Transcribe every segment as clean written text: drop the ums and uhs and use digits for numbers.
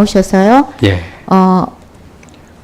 오셔서요. 예.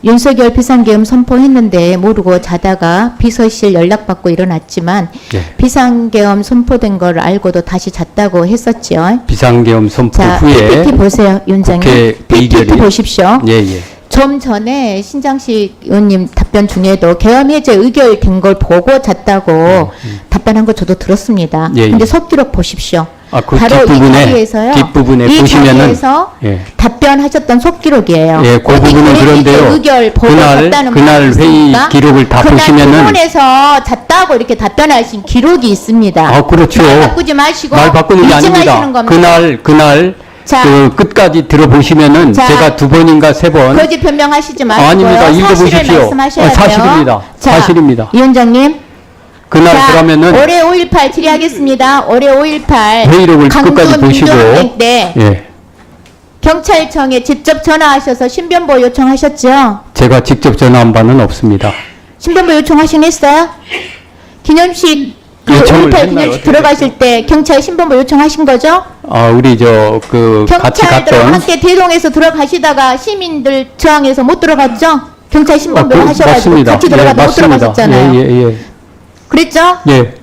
윤석열 비상계엄 선포했는데 모르고 자다가 비서실 연락받고 일어났지만 예. 비상계엄 선포된 걸 알고도 다시 잤다고 했었죠. 비상계엄 선포 자, 후에 PPT 보세요, 위원장님. 국회 PPT 의결이 보십시오. 예, 예. 좀 전에 신장식 의원님 답변 중에도 계엄 해제 의결된 걸 보고 잤다고 답변한 거 저도 들었습니다. 예, 예. 근데 속기록 보십시오. 아, 그 바로 이 뒷부분에 자리에서요. 뒷부분에 이 보시면은 자리에서 예. 답변하셨던 속기록이에요. 예, 그 부분은 그런데요. 의결 보고 그날 잤다는 회의 말씀이십니까? 기록을 다 그날 보시면은 토론에서 잤다고 이렇게 답변하신 기록이 있습니다. 아, 그렇죠. 말 바꾸지 마시고 말 바꾸는 게 인증하시는 아닙니다. 겁니다. 그날 자. 그 끝까지 들어보시면은 자. 제가 2번인가 3번 거짓 변명하시지 마시고요. 아닙니다. 읽어보십시오. 사실을 말씀하셔야 돼요. 사실입니다. 자, 사실입니다. 위원장님. 그날 자, 그러면은 올해 5.18 질의하겠습니다. 올해 5.18 회의록을 끝까지 보시고 때 예. 경찰청에 직접 전화하셔서 신변보호 요청하셨죠? 제가 직접 전화한 바는 없습니다. 신변보호 요청하시겠어요? 기념식 그 요청을 5.18 했나요? 기념식 어떻게 들어가실 때 경찰 신변보호 요청하신 거죠? 아, 우리 같이 경찰들하고 갔던 함께 대동해서 들어가시다가 시민들 저항해서 못 들어갔죠? 경찰 신변보호 하셔가지고 맞습니다. 같이 들어가다 못 맞습니다. 들어가셨잖아요. 예. 그랬죠? 예.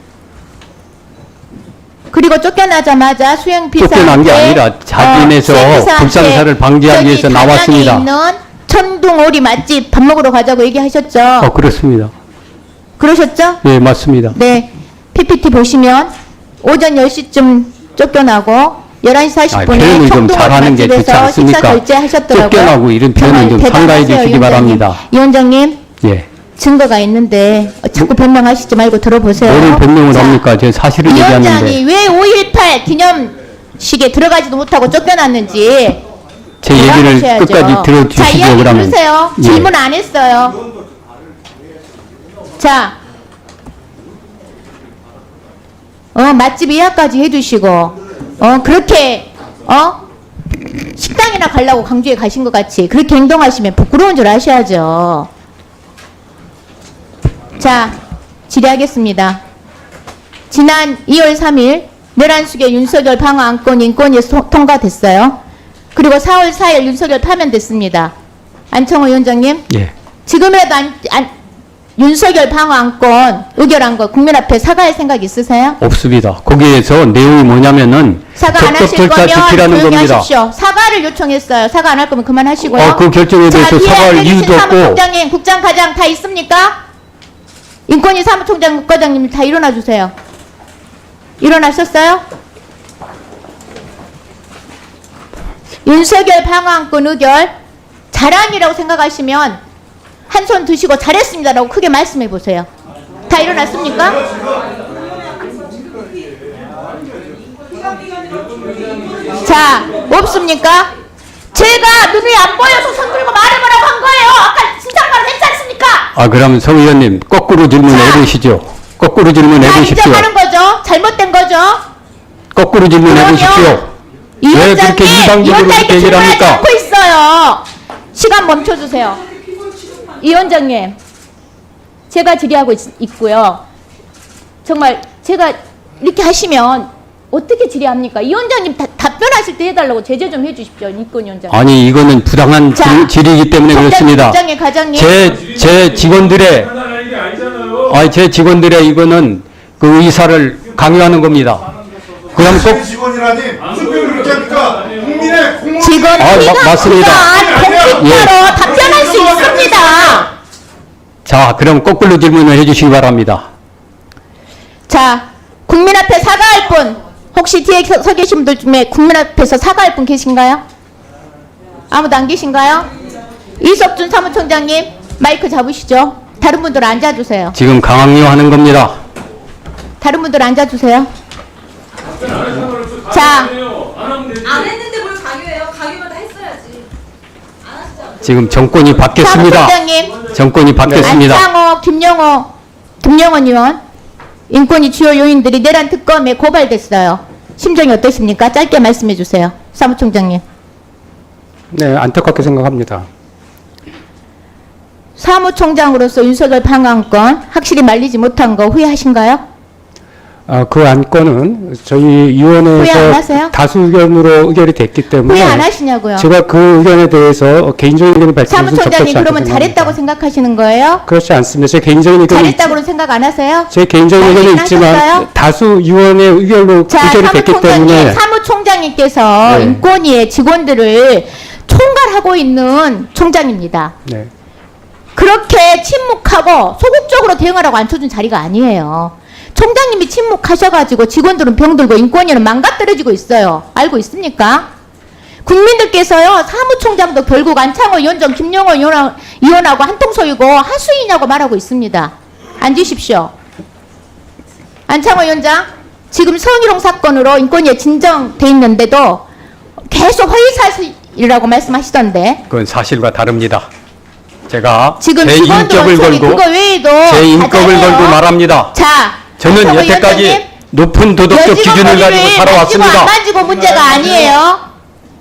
그리고 쫓겨나자마자 수행피사한테 쫓겨난 게 아니라 자진해서 불상사를 방지하기 위해서 나왔습니다. 있는 천둥오리 맛집 밥 먹으러 가자고 얘기하셨죠? 그렇습니다. 그러셨죠? 예, 맞습니다. 네. PPT 보시면 오전 10시쯤 쫓겨나고 11시 40분에 표현을 좀 잘하는 게 좋지 맛집에서 식사 않습니까? 결제하셨더라고요. 쫓겨나고 이런 표현은 좀 정말 삼가해 대단하세요, 주시기 위원장님. 바랍니다. 위원장님, 예. 증거가 있는데 자꾸 변명하시지 말고 들어보세요. 뭐를 변명을 자, 합니까? 제가 사실을 얘기하는데. 위원장이 왜 5.18 기념식에 들어가지도 못하고 쫓겨났는지 제 얘기를 대답하셔야죠. 끝까지 자, 들어주시죠, 이야기 그러면. 들으세요. 예. 질문 안 했어요. 자, 맛집 예약까지 해주시고, 그렇게, 식당이나 가려고 강주에 가신 것 같이 그렇게 행동하시면 부끄러운 줄 아셔야죠. 자, 질의하겠습니다. 지난 2월 3일 내란숙의 윤석열 방어 안건 인권이 통과됐어요. 그리고 4월 4일 윤석열 파면됐습니다. 안청호 위원장님, 예. 지금이라도 윤석열 방어 안건 의결한 거 국민 앞에 사과할 생각 있으세요? 없습니다. 거기에서 내용이 뭐냐면은 사과 안 하실 적극 절차 거면 지키라는 조용히 겁니다. 하십시오. 사과를 요청했어요. 사과 안 할 거면 그만하시고요. 그 결정에 대해서 사과할 이유도 없고. 사무총장님, 국장과장 다 있습니까? 인권위 사무총장, 과장님 다 일어나 주세요. 일어나셨어요? 윤석열 방어 안건 의결 잘함이라고 생각하시면 한 손 드시고 잘했습니다라고 크게 말씀해 보세요. 다 일어났습니까? 자, 없습니까? 제가 눈이 안 보여서 손 들고 말해보라고 한 거예요. 아까 신상말을 했지 않습니까? 그러면 성 의원님 거꾸로 질문해 자. 보시죠. 거꾸로 질문해 다 보십시오. 인정하는 거죠? 잘못된 거죠? 거꾸로 질문해 보십시오. 이 왜 그렇게 일방적으로 그렇게 얘기를 질문하지 합니까? 않고 있어요. 시간 멈춰주세요. 이 위원장님, 제가 질의하고 있고요. 정말 제가 이렇게 하시면 어떻게 질의합니까? 이 위원장님 답변하실 때 해달라고 제재 좀 해주십시오. 인권위원장님. 아니 이거는 부당한 자, 질의이기 때문에 그렇습니다. 국장님, 과장님. 제 직원들의 제 직원들의 이거는 그 의사를 강요하는 겁니다. 그럼 꼭 직원이라니 무슨 병입니까? 국민의 공무원 지금 맞습니다. 공직자로 예. 답변할 수 있습니다. 자, 그럼 거꾸로 질문을 해주시기 바랍니다. 자, 국민 앞에 사과할 분, 혹시 뒤에 서 계신 분들 중에 국민 앞에서 사과할 분 계신가요? 아무도 안 계신가요? 이석준 사무총장님, 마이크 잡으시죠. 다른 분들 앉아주세요. 지금 강요하는 겁니다. 다른 분들 앉아주세요. 자, 안 했는데 뭘 강요해요? 강요만 다 했어야지. 안 하시잖아요. 지금 정권이 바뀌었습니다. 사무총장님, 정권이 바뀌었습니다. 안창호, 김영원 의원, 인권위 주요 요인들이 내란 특검에 고발됐어요. 심정이 어떠십니까? 짧게 말씀해 주세요. 사무총장님. 네, 안타깝게 생각합니다. 사무총장으로서 윤석열 방어권 확실히 말리지 못한 거 후회하신가요? 그 안건은 저희 후회 안 위원회에서 하세요? 다수 의견으로 의결이 됐기 때문에 후회 안 하시냐고요? 제가 그 의견에 대해서 개인적인 의견을 밝히는 것은 사무총장님 적절치 않다고 그러면 생각합니다. 잘했다고 생각하시는 거예요? 그렇지 않습니다. 제 개인적인 의견이 잘했다고는 생각 안 하세요? 제 개인적인 의견은 고민 있지만 하셨어요? 다수 위원회 의결로 자, 의결이 됐기 때문에 사무총장님께서 네. 인권위의 직원들을 총괄하고 있는 총장입니다. 네. 그렇게 침묵하고 소극적으로 대응하라고 앉혀준 자리가 아니에요. 총장님이 침묵하셔가지고 직원들은 병들고 인권위는 망가뜨려지고 있어요. 알고 있습니까? 국민들께서요, 사무총장도 결국 안창호 위원장, 김영호 의원하고 한통속이고 하수이냐고 말하고 있습니다. 앉으십시오. 안창호 위원장, 지금 성희롱 사건으로 인권위에 진정돼 있는데도 계속 허위사실이라고 말씀하시던데 그건 사실과 다릅니다. 제가 지금 제 직원들 인격을 원총이 걸고 그거 외에도 제 인격을 가잖아요. 걸고 말합니다. 자, 저는 안창호 여태까지 위원장님, 높은 도덕적 기준을 가지고 만지고 살아왔습니다. 안 만지고 문제가 아니에요.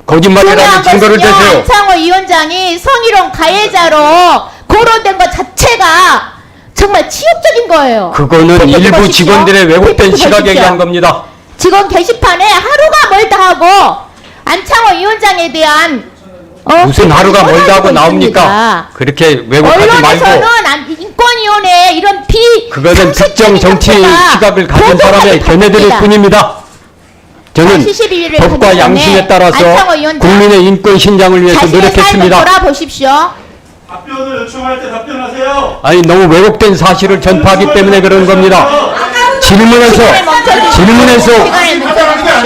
거짓말이라는 중요한 증거를 것은요, 대세요. 안창호 위원장이 성희롱 가해자로 거론된 것 자체가 정말 치욕적인 거예요. 그거는 팩트 일부 보십시오. 직원들의 왜곡된 팩트 시각에 보십시오. 의한 겁니다. 직원 게시판에 하루가 멀다 하고 안창호 위원장에 대한 무슨 하루가 멀다 하고 나옵니까? 있습니다. 그렇게 왜곡하지 언론에서는 말고 인권위원회 이런 그거는 상식적인 특정 정치 정보가 시각을 가진 사람의 보도하게 견해들일 됩니다. 뿐입니다. 저는 72일을 법과 가기 양심에 전에 따라서 안창호 위원장 국민의 인권 신장을 위해서 자신의 삶을 노력했습니다. 돌아보십시오. 답변을 요청할 때 답변하세요. 아니 너무 왜곡된 사실을 전파하기 때문에 그런 겁니다. 질문에서 시간을 멈춰주십시오.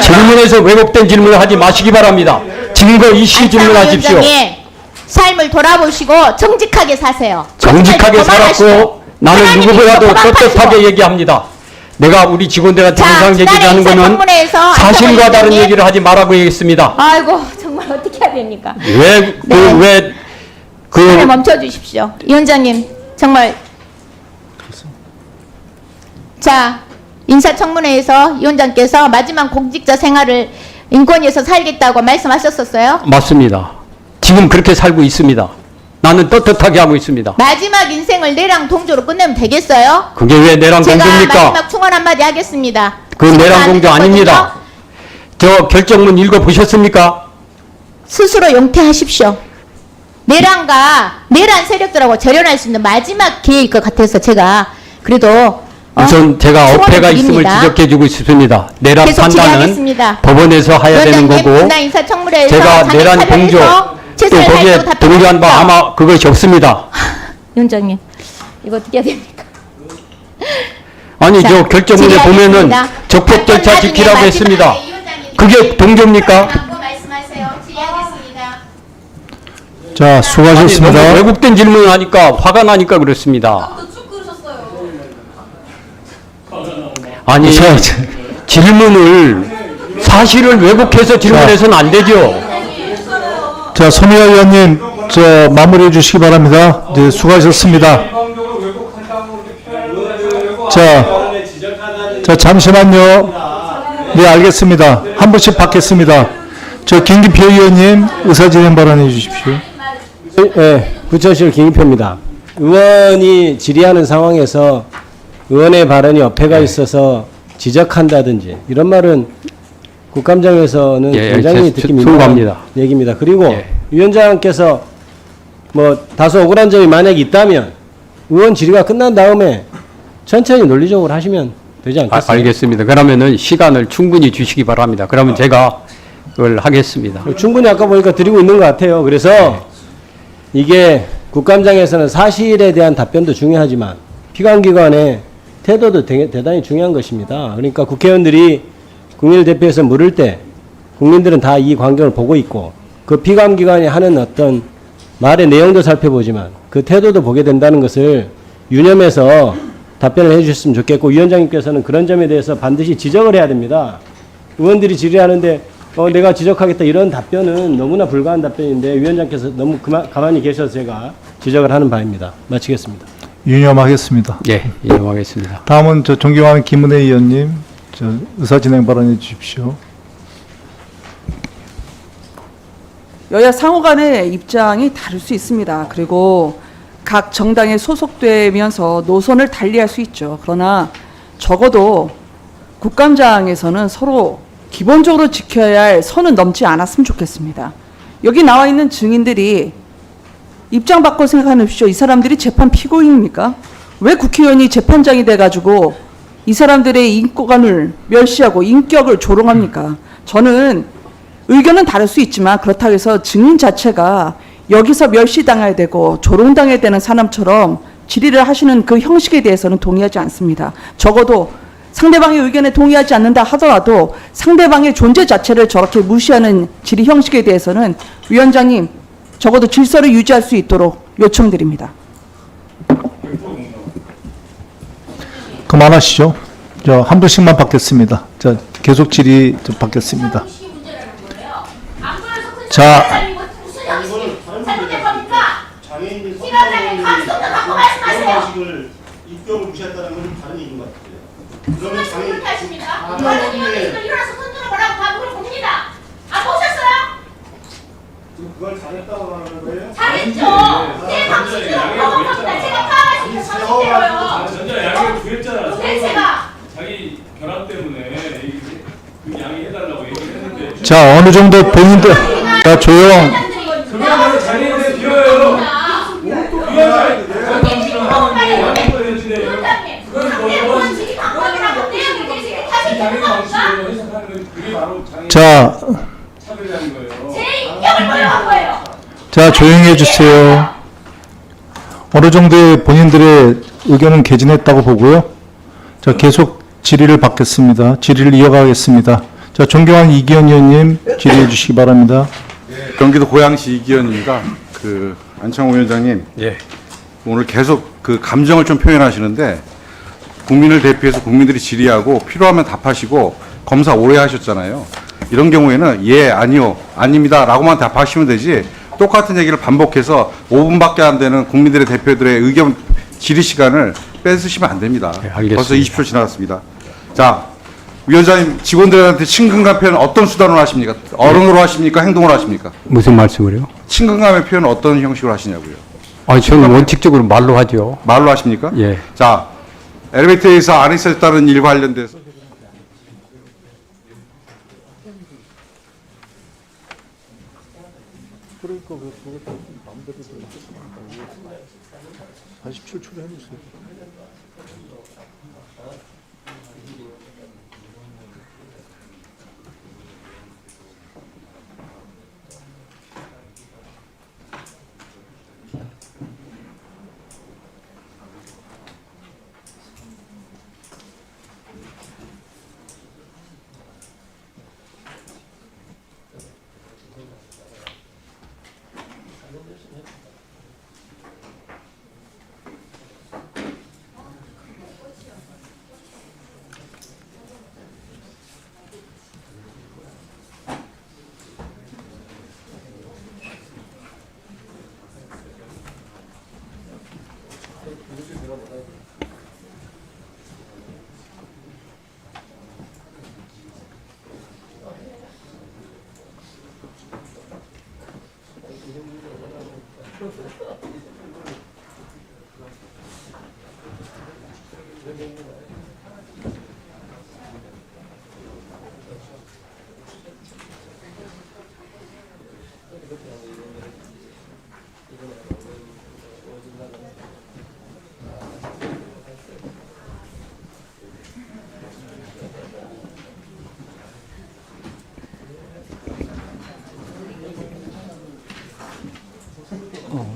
질문에서 왜곡된 질문을 하지 마시기 바랍니다. 증거 이슈 질문하십시오. 위원장의 삶을 돌아보시고 정직하게 사세요. 정직하게 거짓말 살았고 그만하시고. 나는 하나님이 누구보다도 그만하시고. 떳떳하게 얘기합니다. 내가 우리 직원들한테 자, 항상 지난해 얘기하는 거는 인사청문회에서 사실과 안창호 다른 위원장님. 얘기를 하지 말라고 얘기했습니다. 아이고 정말 어떻게 해야 됩니까? 왜 시간을 그 멈춰 주십시오. 위원장님 정말 자 인사청문회에서 위원장께서 마지막 공직자 생활을 인권위에서 살겠다고 말씀하셨었어요. 맞습니다. 지금 그렇게 살고 있습니다. 나는 떳떳하게 하고 있습니다. 마지막 인생을 내랑 동조로 끝내면 되겠어요? 그게 왜 내랑 제가 공조입니까? 마지막 충원 한마디 하겠습니다. 그 지금 내랑 안 공조 되거든요. 아닙니다. 저 결정문 읽어보셨습니까? 스스로 용퇴하십시오. 내란과 내란 세력들하고 절연할 수 있는 마지막 기회일 것 같아서 제가 그래도 우선 제가 충원을 어폐가 있음을 드립니다. 지적해주고 싶습니다. 내란 계속 판단은 질의하겠습니다. 법원에서 해야 되는 위원장님, 거고 지난 인사청문회에서 제가 자기 내란 공조 사변에서 또 최선을 거기에 다해서 동의한 바 답변하십시오. 아마 그것이 없습니다. 위원장님 이거 어떻게 해야 됩니까? 아니 자, 저 결정문에 질의하겠습니다. 보면은 적법 절차 나중에 지키라고 마지막에 했습니다. 위원장님 그게 동조입니까? 하고 말씀하세요. 질의하겠습니다. 자, 아니, 수고하셨습니다. 너무 왜곡된 질문을 하니까 화가 나니까 그렇습니다. 아무도 쭉 그러셨어요. 아니 자, 질문을 사실을 왜곡해서 질문해서는 안 되죠. 자, 손희아 의원님, 저 마무리해 주시기 바랍니다. 이제 수고하셨습니다. 자, 잠시만요. 네, 알겠습니다. 한 분씩 받겠습니다. 저 김기표 의원님, 의사진행 발언해 주십시오. 네, 부처실 김기표입니다. 의원이 질의하는 상황에서 의원의 발언이 어폐가 있어서 지적한다든지 이런 말은 국감장에서는 예, 굉장히 듣기 민망한 송구합니다. 얘기입니다. 그리고 예. 위원장께서 뭐 다소 억울한 점이 만약에 있다면 의원 질의가 끝난 다음에 천천히 논리적으로 하시면 되지 않겠습니까? 알겠습니다. 그러면은 시간을 충분히 주시기 바랍니다. 그러면 제가 그걸 하겠습니다. 충분히 아까 보니까 드리고 있는 것 같아요. 그래서 이게 국감장에서는 사실에 대한 답변도 중요하지만 피감기관의 태도도 대단히 중요한 것입니다. 그러니까 국회의원들이 국민을 대표해서 물을 때 국민들은 다 이 광경을 보고 있고 그 피감기관이 하는 어떤 말의 내용도 살펴보지만 그 태도도 보게 된다는 것을 유념해서 답변을 해 주셨으면 좋겠고 위원장님께서는 그런 점에 대해서 반드시 지적을 해야 됩니다. 의원들이 질의하는데 내가 지적하겠다 이런 답변은 너무나 불가한 답변인데 위원장께서 너무 가만히 계셔서 제가 지적을 하는 바입니다. 마치겠습니다. 유념하겠습니다. 예, 인용하겠습니다. 다음은 저 존경하는 김은혜 의원님, 저 의사진행 발언해 주십시오. 여야 상호 간의 입장이 다를 수 있습니다. 그리고 각 정당에 소속되면서 노선을 달리할 수 있죠. 그러나 적어도 국감장에서는 서로 기본적으로 지켜야 할 선은 넘지 않았으면 좋겠습니다. 여기 나와 있는 증인들이 입장 바꿔 생각하십시오. 이 사람들이 재판 피고인입니까? 왜 국회의원이 재판장이 돼가지고 이 사람들의 인권을 멸시하고 인격을 조롱합니까? 저는 의견은 다를 수 있지만 그렇다고 해서 증인 자체가 여기서 멸시당해야 되고 조롱당해야 되는 사람처럼 질의를 하시는 그 형식에 대해서는 동의하지 않습니다. 적어도 상대방의 의견에 동의하지 않는다 하더라도 상대방의 존재 자체를 저렇게 무시하는 질의 형식에 대해서는 위원장님 적어도 질서를 유지할 수 있도록 요청드립니다. 그만하시죠. 한 분씩만 받겠습니다. 계속 질의 좀 받겠습니다. 자, 장애인이 방식을 입경을 무시했다는 건 다른 얘기인 것 같아요. 그러면 장애인 일어나서 손들어 보라고 방송을 봅니다. 안 보셨어요? 그걸 잘했다고 말하는 거예요? 잘했죠. 제 방식대로 먹었습니다. 제가 파악할 수 있는 방식대로요. 전자 양해 구했잖아. 도대체가 자기 결함 때문에 그 양해 해달라고 얘기를 했는데. 자, 어느 정도 본인들, 자, 조용. 그러면 장애인에 비어요. 위원장, 당신은 양해 구해야지. 그건 원칙이 방법이라고 내용이 되지. 다시 장애 필요가 없어? 방식으로 해석하는 건 그게 바로 장애 자, 차별이라는 거예요. 제 인격을 보여한 거예요. 자, 조용히 해주세요. 어느 정도의 본인들의 의견은 개진했다고 보고요. 자, 계속 질의를 받겠습니다. 질의를 이어가겠습니다. 자, 존경하는 이기현 의원님 질의해 주시기 바랍니다. 경기도 고양시 이기현입니다. 안창호 위원장님, 예. 오늘 계속 그 감정을 좀 표현하시는데 국민을 대표해서 국민들이 질의하고 필요하면 답하시고 검사 오래 하셨잖아요. 이런 경우에는 예, 아니요, 아닙니다 라고만 답하시면 되지 똑같은 얘기를 반복해서 5분밖에 안 되는 국민들의 대표들의 의견 질의 시간을 뺏으시면 안 됩니다. 네, 알겠습니다. 벌써 20초 지나갔습니다. 자, 위원장님, 직원들한테 친근감 표현 어떤 수단으로 하십니까? 어른으로 하십니까? 행동으로 하십니까? 무슨 말씀을요? 친근감의 표현 어떤 형식으로 하시냐고요? 아니, 저는 원칙적으로 말로 하죠. 말로 하십니까? 예. 자, 엘리베이터에서 안 있었다는 일 관련돼서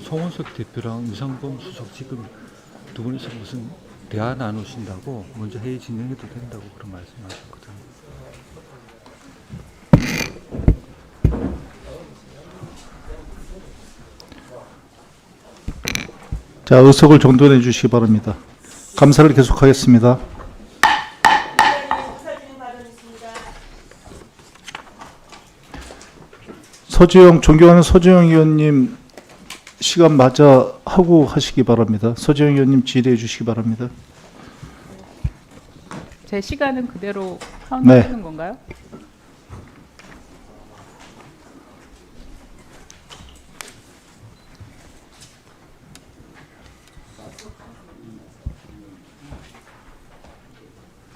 송원석 대표랑 유상범 수석 지금 두 분이서 무슨 대화 나누신다고 먼저 회의 진행해도 된다고 그런 말씀하셨거든요. 자, 의석을 정돈해 주시기 바랍니다. 감사를 계속하겠습니다. 존경하는 서주영 의원님 시간 맞아 하고 하시기 바랍니다. 서주영 의원님 질의해 주시기 바랍니다. 제 시간은 그대로 카운트되는 네. 건가요?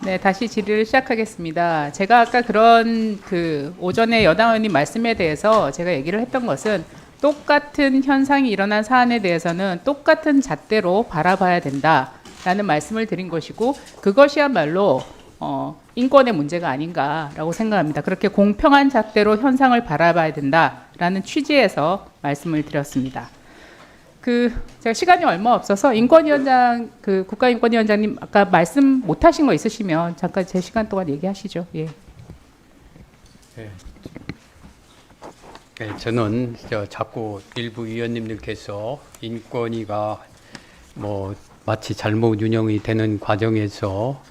네. 네, 다시 질의를 시작하겠습니다. 제가 아까 그런 오전에 여당 의원님 말씀에 대해서 제가 얘기를 했던 것은 똑같은 현상이 일어난 사안에 대해서는 똑같은 잣대로 바라봐야 된다라는 말씀을 드린 것이고 그것이야말로 인권의 문제가 아닌가라고 생각합니다. 그렇게 공평한 잣대로 현상을 바라봐야 된다라는 취지에서 말씀을 드렸습니다. 제가 시간이 얼마 없어서 인권위원장 국가인권위원장님 아까 말씀 못하신 거 있으시면 잠깐 제 시간 동안 얘기하시죠. 예. 네, 저는 자꾸 일부 위원님들께서 인권위가 마치 잘못 운영이 되는 과정에서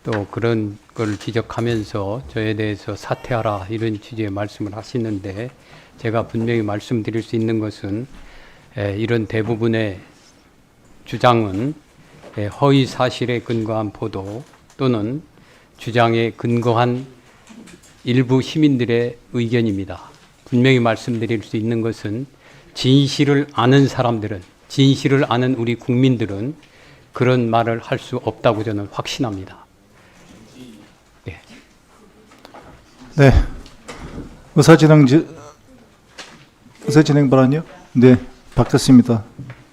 또 그런 걸 지적하면서 저에 대해서 사퇴하라 이런 취지의 말씀을 하시는데 제가 분명히 말씀드릴 수 있는 것은 이런 대부분의 주장은 허위 사실에 근거한 보도 또는 주장에 근거한 일부 시민들의 의견입니다. 분명히 말씀드릴 수 있는 것은 진실을 아는 사람들은, 진실을 아는 우리 국민들은 그런 말을 할 수 없다고 저는 확신합니다. 네. 네. 의사진행 발언이요? 네. 받겠습니다.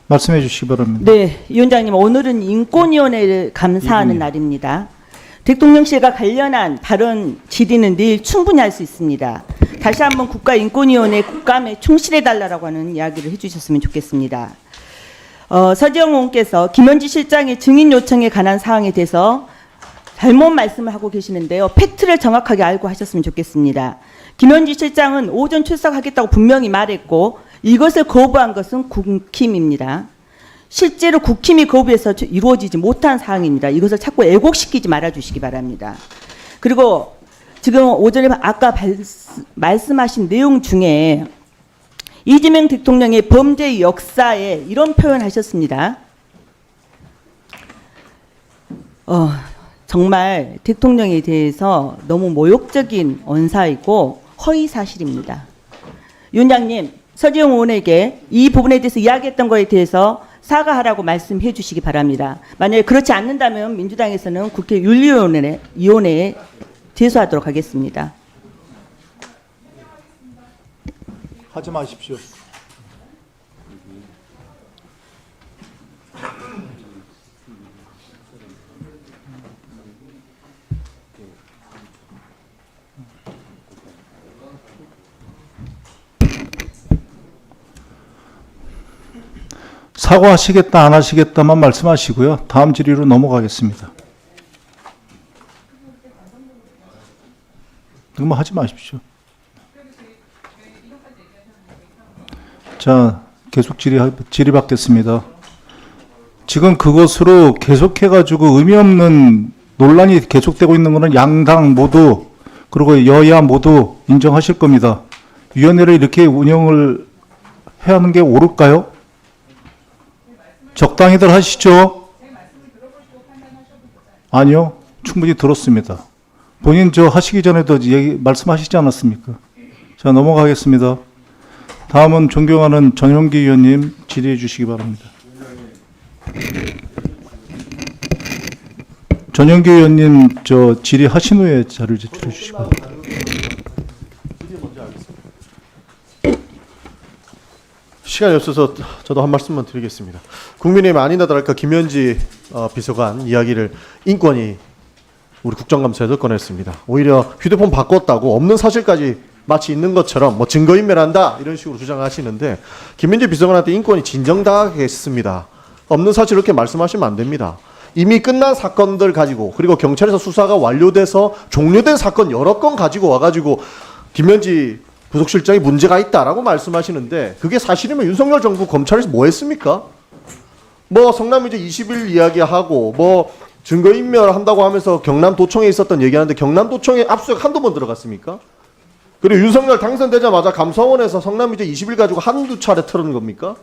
말씀해 주시기 바랍니다. 네, 위원장님 오늘은 인권위원회를 감사하는 날입니다. 대통령실과 관련한 발언 질의는 내일 충분히 할 수 있습니다. 다시 한번 국가인권위원회 국감에 충실해달라고 하는 이야기를 해주셨으면 좋겠습니다. 서지영 의원께서 김현지 실장의 증인 요청에 관한 사항에 대해서 잘못 말씀을 하고 계시는데요. 팩트를 정확하게 알고 하셨으면 좋겠습니다. 김현지 실장은 오전 출석하겠다고 분명히 말했고 이것을 거부한 것은 국힘입니다. 실제로 국힘이 거부해서 이루어지지 못한 사항입니다. 이것을 자꾸 왜곡시키지 말아주시기 바랍니다. 그리고 지금 오전에 아까 말씀하신 내용 중에 이재명 대통령의 범죄 역사에 이런 표현하셨습니다. 정말 대통령에 대해서 너무 모욕적인 언사이고 허위 사실입니다. 위원장님, 서지영 의원에게 이 부분에 대해서 이야기했던 거에 대해서 사과하라고 말씀해 주시기 바랍니다. 만약에 그렇지 않는다면 민주당에서는 국회 윤리위원회에 제소하도록 하겠습니다. 하지 마십시오. 사과하시겠다 안 하시겠다만 말씀하시고요. 다음 질의로 넘어가겠습니다. 그럼 하지 마십시오. 자, 계속 질의 받겠습니다. 지금 그것으로 계속해가지고 의미 없는 논란이 계속되고 있는 것은 양당 모두 그리고 여야 모두 인정하실 겁니다. 위원회를 이렇게 운영을 해야 하는 게 옳을까요? 적당히들 하시죠. 아니요. 충분히 들었습니다. 본인 하시기 전에도 말씀하시지 않았습니까? 자, 넘어가겠습니다. 다음은 존경하는 전용기 의원님 질의해 주시기 바랍니다. 전용기 의원님 질의하신 후에 자료를 제출해 주시기 바랍니다. 시간이 없어서 저도 한 말씀만 드리겠습니다. 국민의힘 아니나 다를까 김현지 비서관 이야기를 인권위 우리 국정감사에서 꺼냈습니다. 오히려 휴대폰 바꿨다고 없는 사실까지 마치 있는 것처럼 증거인멸한다 이런 식으로 주장하시는데 김현지 비서관한테 인권이 진정당하겠습니다. 없는 사실 이렇게 말씀하시면 안 됩니다. 이미 끝난 사건들 가지고 그리고 경찰에서 수사가 완료돼서 종료된 사건 여러 건 가지고 와가지고 김현지 부속실장이 문제가 있다라고 말씀하시는데 그게 사실이면 윤석열 정부 검찰에서 뭐 했습니까? 성남유재 20일 이야기하고 증거인멸 한다고 하면서 경남도청에 있었던 얘기하는데 경남도청에 압수수색 한두 번 들어갔습니까? 그리고 윤석열 당선되자마자 감사원에서 성남유재 20일 가지고 한두 차례 털은 겁니까?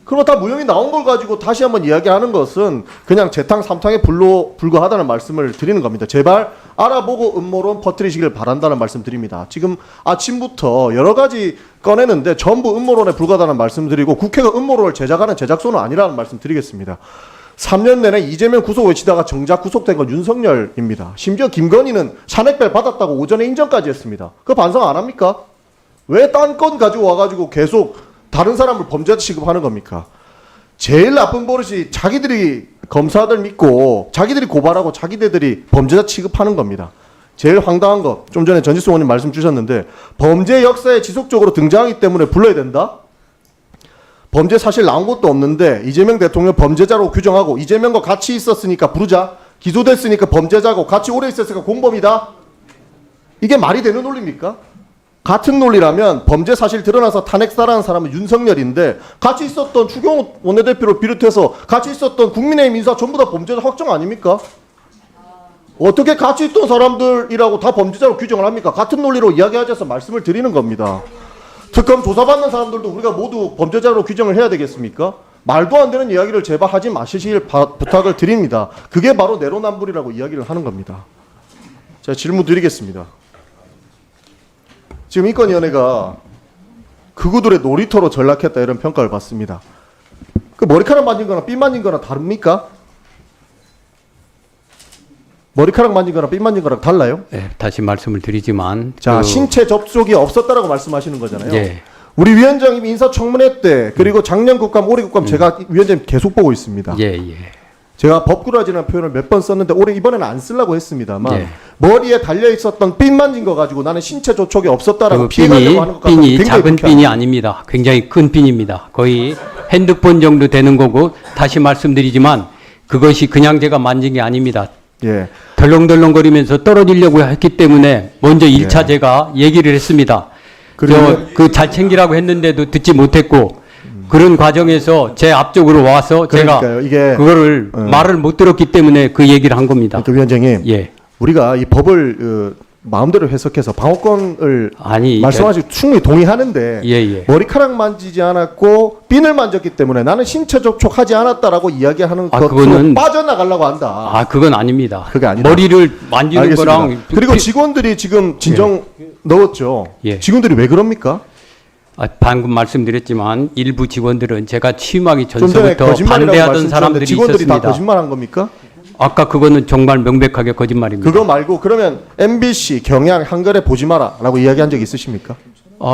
그럼 다 무혐의 나온 걸 가지고 다시 한번 이야기하는 것은 그냥 재탕 삼탕에 불과하다는 말씀을 드리는 겁니다. 제발 알아보고 음모론 퍼뜨리시길 바란다는 말씀 드립니다. 지금 아침부터 여러 가지 꺼내는데 전부 음모론에 불과하다는 말씀 드리고 국회가 음모론을 제작하는 제작소는 아니라는 말씀 드리겠습니다. 3년 내내 이재명 구속 외치다가 정작 구속된 건 윤석열입니다. 심지어 김건희는 샤넬백 받았다고 오전에 인정까지 했습니다. 그 반성 안 합니까? 왜 딴 건 가지고 와가지고 계속 다른 사람을 범죄자 취급하는 겁니까? 제일 나쁜 버릇이 자기들이 검사들 믿고 자기들이 고발하고 자기들이 범죄자 취급하는 겁니다. 제일 황당한 거, 좀 전에 전지수 의원님 말씀 주셨는데 범죄 역사에 지속적으로 등장하기 때문에 불러야 된다? 범죄 사실 나온 것도 없는데 이재명 대통령 범죄자로 규정하고 이재명과 같이 있었으니까 부르자, 기소됐으니까 범죄자고 같이 오래 있었으니까 공범이다? 이게 말이 되는 논리입니까? 같은 논리라면 범죄 사실 드러나서 탄핵사라는 사람은 윤석열인데 같이 있었던 추경호 원내대표를 비롯해서 같이 있었던 국민의힘 인사 전부 다 범죄자 확정 아닙니까? 어떻게 같이 있던 사람들이라고 다 범죄자로 규정을 합니까? 같은 논리로 이야기하셔서 말씀을 드리는 겁니다. 특검 조사받는 사람들도 우리가 모두 범죄자로 규정을 해야 되겠습니까? 말도 안 되는 이야기를 제발 하지 마시길 부탁을 드립니다. 그게 바로 내로남불이라고 이야기를 하는 겁니다. 제가 질문 드리겠습니다. 지금 인권위원회가 극우들의 놀이터로 전락했다 이런 평가를 받습니다. 그 머리카락 만진 거나 핀 만진 거나 다릅니까? 머리카락 만진 거랑 핀 만진 거랑 달라요? 네, 다시 말씀을 드리지만 자, 신체 접촉이 없었다라고 말씀하시는 거잖아요. 예. 우리 위원장님이 인사청문회 때 그리고 작년 국감, 올해 국감 제가 위원장님 계속 보고 있습니다. 예, 예. 제가 법꾸라지라는 표현을 몇 번 썼는데 올해 이번에는 안 쓰려고 했습니다만 예. 머리에 달려 있었던 핀 만진 거 가지고 나는 신체 접촉이 없었다라고 그 피해가려고 하는 것 같아서 핀이 굉장히 작은 불쾌합니다. 핀이 아닙니다. 굉장히 큰 핀입니다. 거의 핸드폰 정도 되는 거고 다시 말씀드리지만 그것이 그냥 제가 만진 게 아닙니다. 예. 덜렁덜렁거리면서 떨어지려고 했기 때문에 먼저 1차 제가 얘기를 했습니다. 그 잘 챙기라고 했는데도 듣지 못했고 그런 과정에서 제 앞쪽으로 와서 그러니까요. 제가 이게 그거를 말을 못 들었기 때문에 그 얘기를 한 겁니다. 그러니까 위원장님, 예. 우리가 이 법을 마음대로 해석해서 방어권을 아니, 말씀하시고 충분히 동의하는데 예, 예. 머리카락 만지지 않았고 핀을 만졌기 때문에 나는 신체 접촉하지 않았다라고 이야기하는 아, 것으로 그거는- 빠져나가려고 한다. 아, 그건 아닙니다. 그게 아니다. 머리를 만지는 알겠습니다. 거랑 그리고 직원들이 지금 진정 넣었죠. 예. 직원들이 왜 그럽니까? 방금 말씀드렸지만 일부 직원들은 제가 취임하기 좀 전에 전서부터 거짓말이라고 반대하던 말씀 주셨는데 사람들이 직원들이 있었습니다. 다 거짓말한 겁니까? 아까 그거는 정말 명백하게 거짓말입니다. 그거 말고 그러면 MBC, 경향, 한겨레 보지 마라라고 이야기한 적 있으십니까?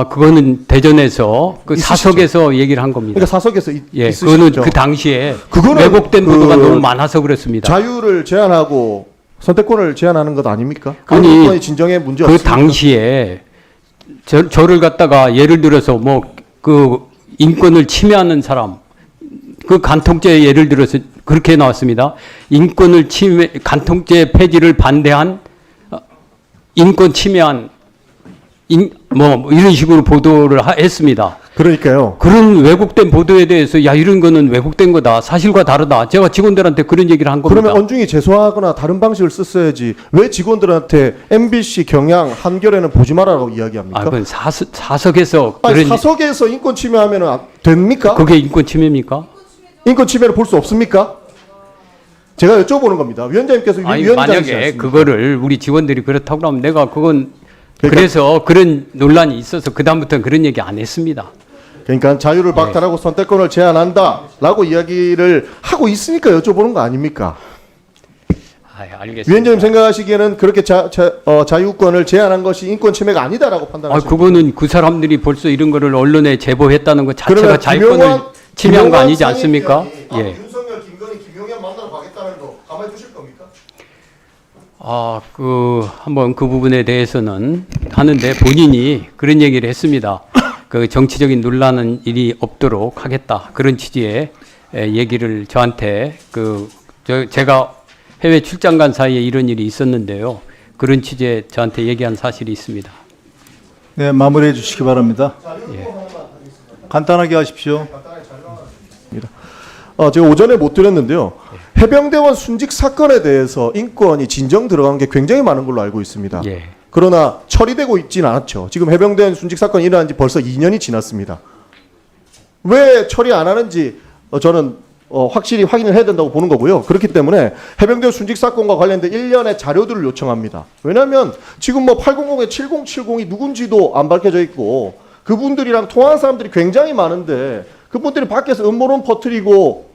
그거는 대전에서 그 있으시죠? 사석에서 얘기를 한 겁니다. 그러니까 사석에서 예, 있으시죠? 그거는 그 당시에 그거는 왜곡된 그 보도가 너무 많아서 그렇습니다. 자유를 제한하고 선택권을 제한하는 것 아닙니까? 그런 아니, 부분이 진정의 문제 그 없습니까? 당시에 저를 갖다가 예를 들어서 뭐 그 인권을 침해하는 사람, 그 간통죄 예를 들어서 그렇게 나왔습니다. 인권을 침해, 간통죄 폐지를 반대한 인권 침해한 뭐 이런 식으로 보도를 했습니다. 그러니까요. 그런 왜곡된 보도에 대해서 야 이런 거는 왜곡된 거다. 사실과 다르다. 제가 직원들한테 그런 얘기를 한 겁니다. 그러면 언중이 제소하거나 다른 방식을 썼어야지 왜 직원들한테 MBC, 경향, 한겨레는 보지 마라라고 이야기합니까? 그건 사석에서 아니, 그런 사석에서 인권 침해하면 됩니까? 그게 인권 침해입니까? 인권 침해를 볼 수 없습니까? 제가 여쭤보는 겁니다. 위원장님께서 아니 위원장이시지 만약에 않습니까? 그거를 우리 직원들이 그렇다고 하면 내가 그건 그러니까- 그래서 그런 논란이 있어서 그 다음부터는 그런 얘기 안 했습니다. 그러니까 자유를 박탈하고 선택권을 제한한다라고 이야기를 하고 있으니까 여쭤보는 거 아닙니까? 알겠습니다. 위원장님 생각하시기에는 그렇게 자유권을 제한한 것이 인권 침해가 아니다라고 판단하십니까? 그거는 그 사람들이 벌써 이런 거를 언론에 제보했다는 것 자체가 그러면 자유권을 침해한 거 아니지 김용환 않습니까? 상임위원이 예. 윤석열, 김건희, 김용현 만나러 가겠다는 거 가만히 두실 겁니까? 한번 그 부분에 대해서는 하는데 본인이 그런 얘기를 했습니다. 그 정치적인 논란은 일이 없도록 하겠다. 그런 취지의 얘기를 저한테 제가 해외 출장 간 사이에 이런 일이 있었는데요. 그런 취지에 저한테 얘기한 사실이 있습니다. 네, 마무리해 주시기 바랍니다. 예. 간단하게 하십시오. 제가 오전에 못 드렸는데요. 해병대원 순직 사건에 대해서 인권이 진정 들어간 게 굉장히 많은 걸로 알고 있습니다. 예. 그러나 처리되고 있지는 않았죠. 지금 해병대원 순직 사건이 일어난 지 벌써 2년이 지났습니다. 왜 처리 안 하는지 저는 확실히 확인을 해야 된다고 보는 거고요. 그렇기 때문에 해병대원 순직 사건과 관련된 일련의 자료들을 요청합니다. 왜냐하면 지금 뭐 800에 7070이 누군지도 안 밝혀져 있고 그분들이랑 통화한 사람들이 굉장히 많은데 그분들이 밖에서 음모론 퍼뜨리고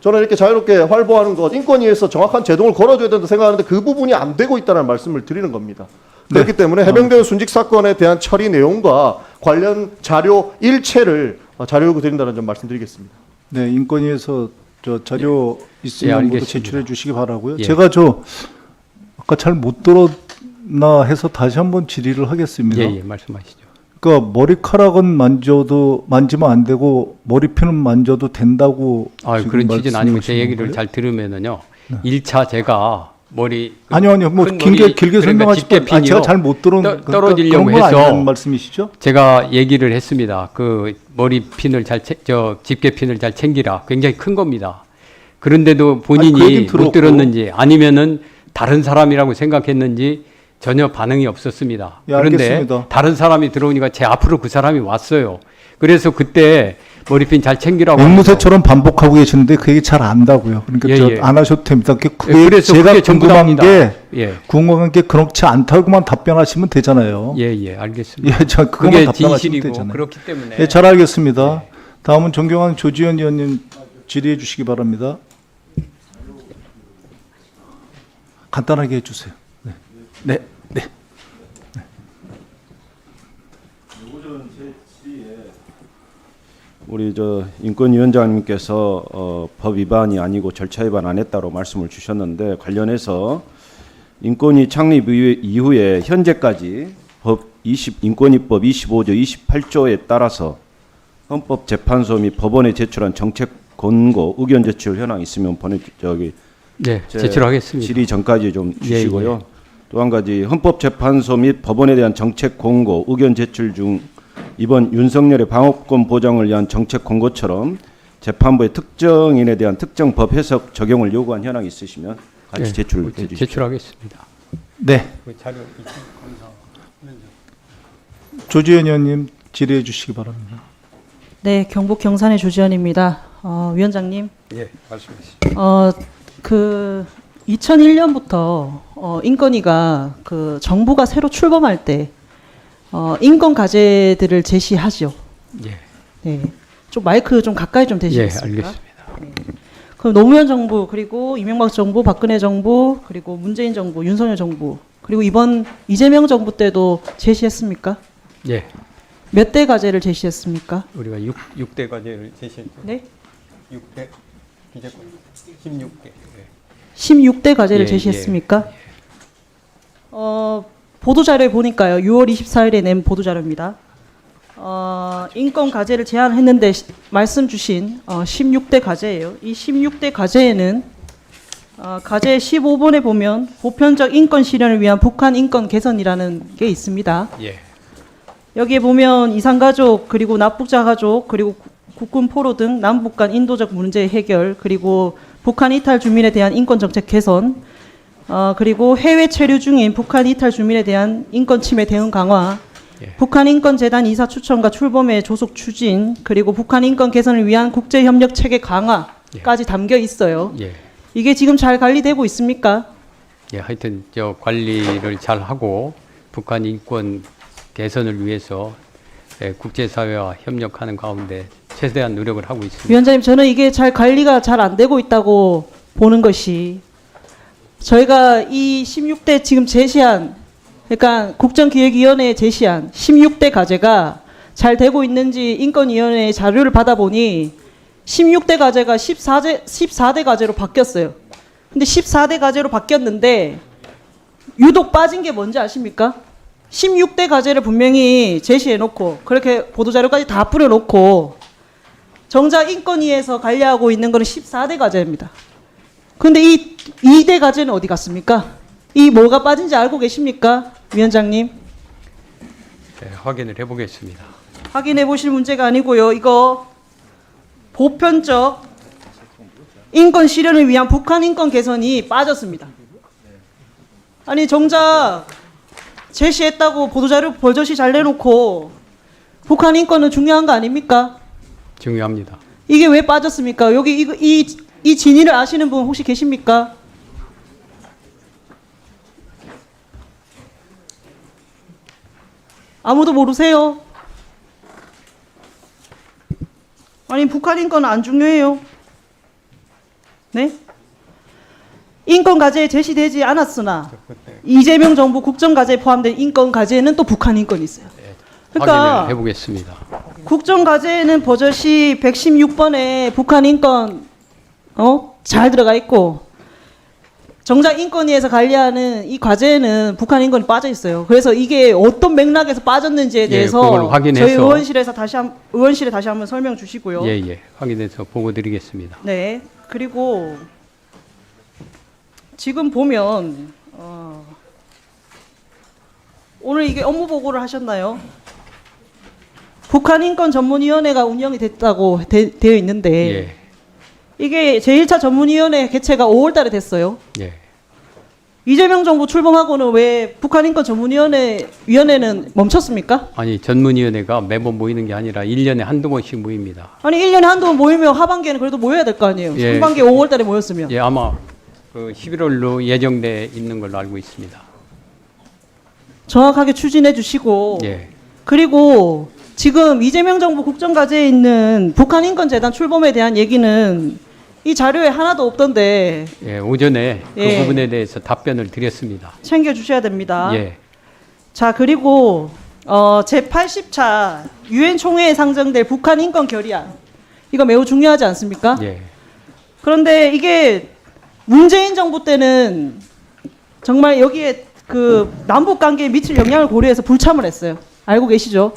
저는 이렇게 자유롭게 활보하는 것, 인권위에서 정확한 제동을 걸어줘야 된다고 생각하는데 그 부분이 안 되고 있다는 말씀을 드리는 겁니다. 그렇기 때문에 해병대 순직 사건에 대한 처리 내용과 관련 자료 일체를 자료 요구 드린다는 점 말씀드리겠습니다. 네, 인권위에서 저 자료 있으면 모두 알겠습니다. 제출해 주시기 바라고요. 예. 제가 아까 잘 못 들었나 해서 다시 한번 질의를 하겠습니다. 예, 말씀하시죠. 그러니까 머리카락은 만지면 안 되고 머리핀은 만져도 된다고 지금 그런 취지는 아니고 제 말씀하시는 얘기를 거예요? 잘 들으면은요. 1차 제가 머리 아니요, 뭐 큰 길게 머리, 길게 그러니까 설명하시면 집게핀이요. 제가 잘 못 들은 떨어지려고 그런 건 해서 아니라는 말씀이시죠? 제가 얘기를 했습니다. 그 머리핀을 집게핀을 잘 챙기라. 굉장히 큰 겁니다. 그런데도 그 본인이 얘기는 못 들었고. 들었는지 아니면은 다른 사람이라고 생각했는지 전혀 반응이 없었습니다. 예, 그런데 알겠습니다. 다른 사람이 들어오니까 제 앞으로 그 사람이 왔어요. 그래서 그때 머리핀 잘 챙기라고. 앵무새처럼 반복하고 계시는데 그 얘기 잘 안다고요. 그러니까 예. 안 하셔도 됩니다. 그래서 제가 그게 전부 궁금한 답니다. 게 궁금한 게 그렇지 않다고만 답변하시면 되잖아요. 예, 알겠습니다. 예, 저 그것만 그게 답변하시면 진실이고 되잖아요. 그렇기 때문에. 예, 잘 알겠습니다. 다음은 존경하는 조지현 의원님 질의해 주시기 바랍니다. 간단하게 해주세요. 네. 우리 인권위원장님께서 법 위반이 아니고 절차 위반 안 했다고 말씀을 주셨는데 관련해서 인권위 창립 이후에 현재까지 인권위법 25조 28조에 따라서 헌법재판소 및 법원에 제출한 정책 권고 의견 제출 현황 있으면 제출하겠습니다. 질의 전까지 좀 주시고요. 또 한 가지 헌법재판소 및 법원에 대한 정책 권고 의견 제출 중 이번 윤석열의 방어권 보장을 위한 정책 권고처럼 재판부의 특정인에 대한 특정 법 해석 적용을 요구한 현황이 있으시면 같이 제출해 주십시오. 제출하겠습니다. 네. 조지현 의원님 질의해 주시기 바랍니다. 네, 경북 경산의 조지현입니다. 위원장님. 예, 말씀하시죠. 2001년부터 인권위가 정부가 새로 출범할 때 인권 과제들을 제시하죠. 예. 네, 좀 마이크 좀 가까이 좀 대시겠습니까? 예, 알겠습니다. 네. 그럼 노무현 정부 그리고 이명박 정부, 박근혜 정부 그리고 문재인 정부, 윤석열 정부 그리고 이번 이재명 정부 때도 제시했습니까? 예. 몇 대 과제를 제시했습니까? 우리가 6대 과제를 제시했죠. 네? 6대 기재권 16대. 16대 과제를 제시했습니까? 보도자료에 보니까요. 6월 24일에 낸 보도자료입니다. 인권 과제를 제안했는데 말씀 주신 16대 과제예요. 이 16대 과제에는 과제 15번에 보면 보편적 인권 실현을 위한 북한 인권 개선이라는 게 있습니다. 예. 여기에 보면 이산가족 그리고 납북자 가족 그리고 국군 포로 등 남북 간 인도적 문제 해결 그리고 북한 이탈 주민에 대한 인권 정책 개선 그리고 해외 체류 중인 북한 이탈 주민에 대한 인권 침해 대응 강화 북한 인권재단 이사 추천과 출범의 조속 추진 그리고 북한 인권 개선을 위한 국제협력 체계 강화까지 담겨 있어요. 이게 지금 잘 관리되고 있습니까? 예, 하여튼 관리를 잘 하고 북한 인권 개선을 위해서 국제사회와 협력하는 가운데 최대한 노력을 하고 있습니다. 위원장님, 저는 이게 잘 관리가 잘 안 되고 있다고 보는 것이 저희가 이 16대 지금 제시한 그러니까 국정기획위원회에 제시한 16대 과제가 잘 되고 있는지 인권위원회의 자료를 받아보니 16대 과제가 14대 과제로 바뀌었어요. 근데 14대 과제로 바뀌었는데 유독 빠진 게 뭔지 아십니까? 16대 과제를 분명히 제시해놓고 그렇게 보도자료까지 다 뿌려놓고 정작 인권위에서 관리하고 있는 거는 14대 과제입니다. 근데 이 2대 과제는 어디 갔습니까? 이 뭐가 빠진지 알고 계십니까? 위원장님? 네, 확인을 해보겠습니다. 확인해 보실 문제가 아니고요. 이거 보편적 인권 실현을 위한 북한 인권 개선이 빠졌습니다. 아니 정작 제시했다고 보도자료 벌저시 잘 내놓고 북한 인권은 중요한 거 아닙니까? 중요합니다. 이게 왜 빠졌습니까? 여기 이 진위를 아시는 분 혹시 계십니까? 아무도 모르세요? 아니 북한 인권은 안 중요해요. 네? 인권 과제에 제시되지 않았으나 이재명 정부 국정 과제에 포함된 인권 과제에는 또 북한 인권이 있어요. 그러니까 확인을 해보겠습니다. 국정 과제에는 버젓이 116번에 북한 인권 잘 들어가 있고 정작 인권위에서 관리하는 이 과제에는 북한 인권이 빠져 있어요. 그래서 이게 어떤 맥락에서 빠졌는지에 대해서 그걸 확인해서 저희 의원실에 다시 한번 설명 주시고요. 예. 확인해서 보고 드리겠습니다. 네. 그리고 지금 보면 오늘 이게 업무 보고를 하셨나요? 북한 인권 전문위원회가 운영이 됐다고 되어 있는데 예. 이게 제1차 전문위원회 개최가 5월달에 됐어요. 예. 이재명 정부 출범하고는 왜 북한 인권 전문위원회는 멈췄습니까? 아니 전문위원회가 매번 모이는 게 아니라 1년에 한두 번씩 모입니다. 아니 1년에 한두 번 모이면 하반기에는 그래도 모여야 될 거 아니에요. 예. 상반기에 5월달에 모였으면. 예, 아마 그 11월로 예정돼 있는 걸로 알고 있습니다. 정확하게 추진해 주시고 예. 그리고 지금 이재명 정부 국정과제에 있는 북한인권재단 출범에 대한 얘기는 이 자료에 하나도 없던데 예, 오전에 예. 그 부분에 대해서 답변을 드렸습니다. 챙겨주셔야 됩니다. 예. 자 그리고 제80차 유엔 총회에 상정될 북한 인권 결의안 이거 매우 중요하지 않습니까? 예. 그런데 이게 문재인 정부 때는 정말 여기에 그 남북 관계에 미칠 영향을 고려해서 불참을 했어요. 알고 계시죠?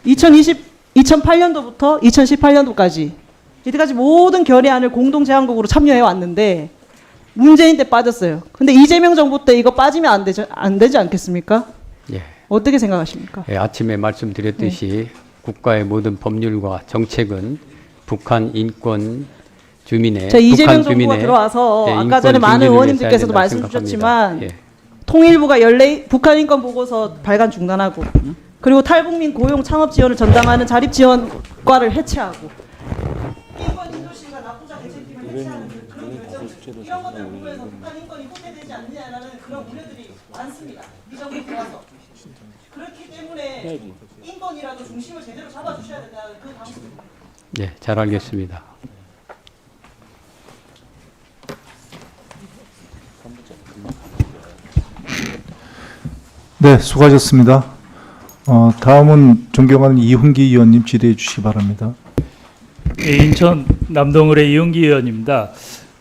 2008년도부터 2018년도까지 이때까지 모든 결의안을 공동 제안국으로 참여해 왔는데 문재인 때 빠졌어요. 근데 이재명 정부 때 이거 빠지면 안 되지 않겠습니까? 예. 어떻게 생각하십니까? 예, 아침에 말씀드렸듯이 국가의 모든 법률과 정책은 북한 인권 주민의 이재명 북한 정부가 주민의 들어와서 예, 아까 전에 인권 많은 증진을 의원님들께서도 위해서 해야 말씀 된다고 주셨지만 생각합니다. 예. 통일부가 북한 인권 보고서 발간 중단하고 그리고 탈북민 고용 창업 지원을 전담하는 자립 지원과를 해체하고 인권 진조실과 납부자 대책팀을 해체하는 그런 결정 이런 것들 보면서 북한 인권이 후퇴되지 않느냐라는 그런 우려들이 많습니다. 이 정부 들어와서 그렇기 때문에 인권이라도 중심을 제대로 잡아주셔야 된다는 그 당부입니다. 예, 잘 알겠습니다. 네, 수고하셨습니다. 다음은 존경하는 이훈기 의원님 질의해 주시기 바랍니다. 예, 인천 남동을의 이용기 의원입니다.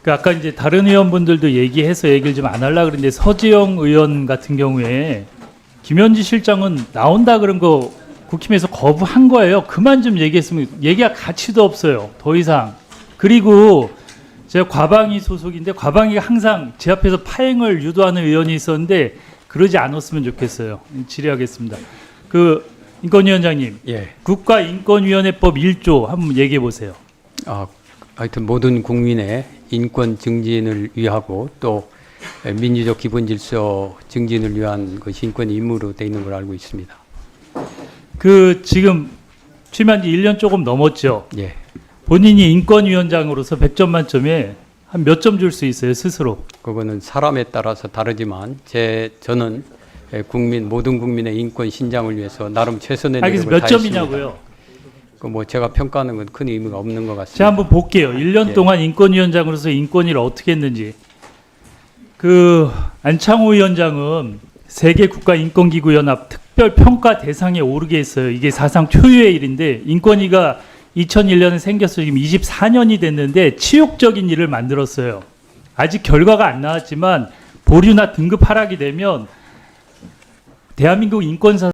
그 아까 이제 다른 의원분들도 얘기해서 얘기를 좀 안 하려고 그랬는데 서지영 의원 같은 경우에 김현지 실장은 나온다 그런 거 국힘에서 거부한 거예요. 그만 좀 얘기했으면 얘기할 가치도 없어요. 더 이상. 그리고 제가 과방위 소속인데 과방위가 항상 제 앞에서 파행을 유도하는 의원이 있었는데 그러지 않았으면 좋겠어요. 질의하겠습니다. 그 인권위원장님, 예. 국가인권위원회법 1조 한번 얘기해 보세요. 하여튼 모든 국민의 인권 증진을 위하고 또 민주적 기본 질서 증진을 위한 것이 인권 임무로 되어 있는 걸 알고 있습니다. 그 지금 취임한 지 1년 조금 넘었죠. 예. 본인이 인권위원장으로서 100점 만점에 한 몇 점 줄 수 있어요, 스스로? 그거는 사람에 따라서 다르지만 저는 모든 국민의 인권 신장을 위해서 나름 최선의 노력을 몇 다했습니다. 점이냐고요? 그 제가 평가하는 건 큰 의미가 없는 것 같습니다. 제가 한번 볼게요. 1년 예. 동안 인권위원장으로서 인권위를 어떻게 했는지. 그 안창호 위원장은 세계 국가 인권기구 연합 특별 평가 대상에 오르게 했어요. 이게 사상 초유의 일인데 인권위가 2001년에 생겨서 지금 24년이 됐는데 치욕적인 일을 만들었어요. 아직 결과가 안 나왔지만 보류나 등급 하락이 되면 대한민국 인권사